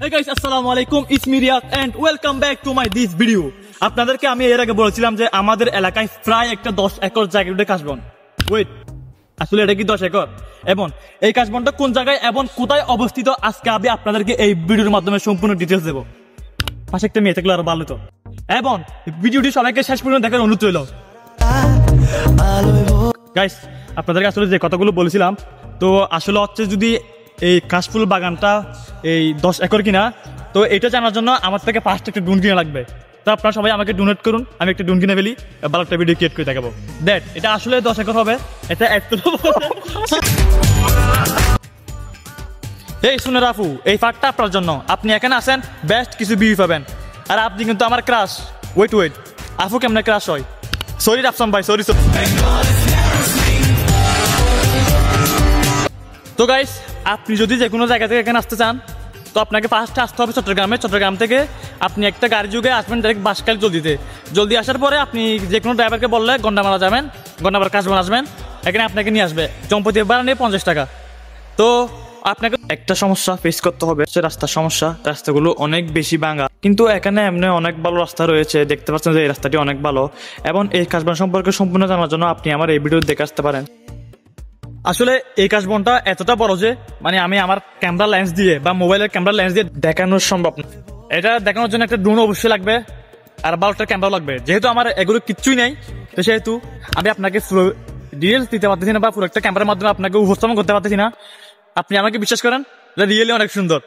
Hey guys, আসসালামু আলাইকুম, it's me Riyad and welcome back to my this video. আপনাদেরকে আমি এর আগে বলেছিলাম যে আমাদের এলাকায় প্রায় একটা 10 একর জায়গায় কাশবন। ওয়েট, আসলে এটা কি 10 একর? এবং এই কাশবনটা কোন জায়গায় এবং কোথায় অবস্থিত আজকে আমি আপনাদেরকে এই ভিডিওর মাধ্যমে সম্পূর্ণ ডিটেলস দেবো। পাশে একটা মেয়ে থাকলে আরো ভালো তো। এবং ভিডিওটি সবাইকে শেষ পর্যন্ত দেখার অনুরোধ রইল। গাইস, আপনাদেরকে আসলে যে কথাগুলো বলেছিলাম, তো আসলে হচ্ছে যদি এই কাশফুল বাগানটা এই 10 একর কিনা, তো এটা জানার জন্য আমার থেকে ফার্স্ট একটা ড্রোন কিনা লাগবে। তো আপনারা সবাই আমাকে ডোনেট করুন, আমি একটা ড্রোন কিনে ফেলি, ভালো একটা ভিডিও ক্রিয়েট করে দেখাবো। দ্যাট এটা আসলে 10 একর হবে, এটা একটু এই শুনে রাফু, এই ফাঁকটা আপনার জন্য। আপনি এখানে আসেন, বেস্ট কিছু ভিউ পাবেন। আর আপনি কিন্তু আমার ক্রাশ। ওয়েট, আফু কেমনে ক্রাশ হয়? সরি রাফসান ভাই, সরি। তো গাইস, আপনি যদি যে কোনো জায়গা থেকে এখানে আসতে চান, তো আপনাকে ফার্স্টে আসতে হবে চট্টগ্রামে। চট্টগ্রাম থেকে আপনি একটা গাড়ি যুগে আসবেন ডাইরেক্ট বাঁশখালী জলদি আসার পরে আপনি যে কোনো ড্রাইভারকে বললে গন্ডামারা যাবেন, গন্ডামারা কাশবন আসবেন, এখানে আপনাকে নিয়ে আসবে। চম্পতি ভাড়া নিয়ে 50 টাকা। তো আপনাকে একটা সমস্যা ফেস করতে হবে, সে রাস্তার সমস্যা। রাস্তাগুলো অনেক বেশি ভাঙা, কিন্তু এখানে এমনি অনেক ভালো রাস্তা রয়েছে। দেখতে পাচ্ছেন যে এই রাস্তাটি অনেক ভালো। এবং এই কাশবন সম্পর্কে সম্পূর্ণ জানার জন্য আপনি আমার এই ভিডিও দেখে আসতে পারেন। আসলে এই কাশবনটা এতটা বড় যে মানে আমি আমার ক্যামেরা লেন্স দিয়ে বা মোবাইলের ক্যামেরা লেন্স দিয়ে দেখানো সম্ভব না। এটা দেখানোর জন্য একটা ড্রোন অবশ্যই লাগবে, আর ভালোটা ক্যামেরা লাগবে। যেহেতু আমার এগুলো কিচ্ছুই নেই, তো সেহেতু আমি আপনাকে পুরো ডিটেলস দিতে পারতেছি না, বা পুরো একটা ক্যামেরার মাধ্যমে আপনাকে উপস্থাপন করতে পারতেছি না। আপনি আমাকে বিশ্বাস করেন, রিয়েলি অনেক সুন্দর।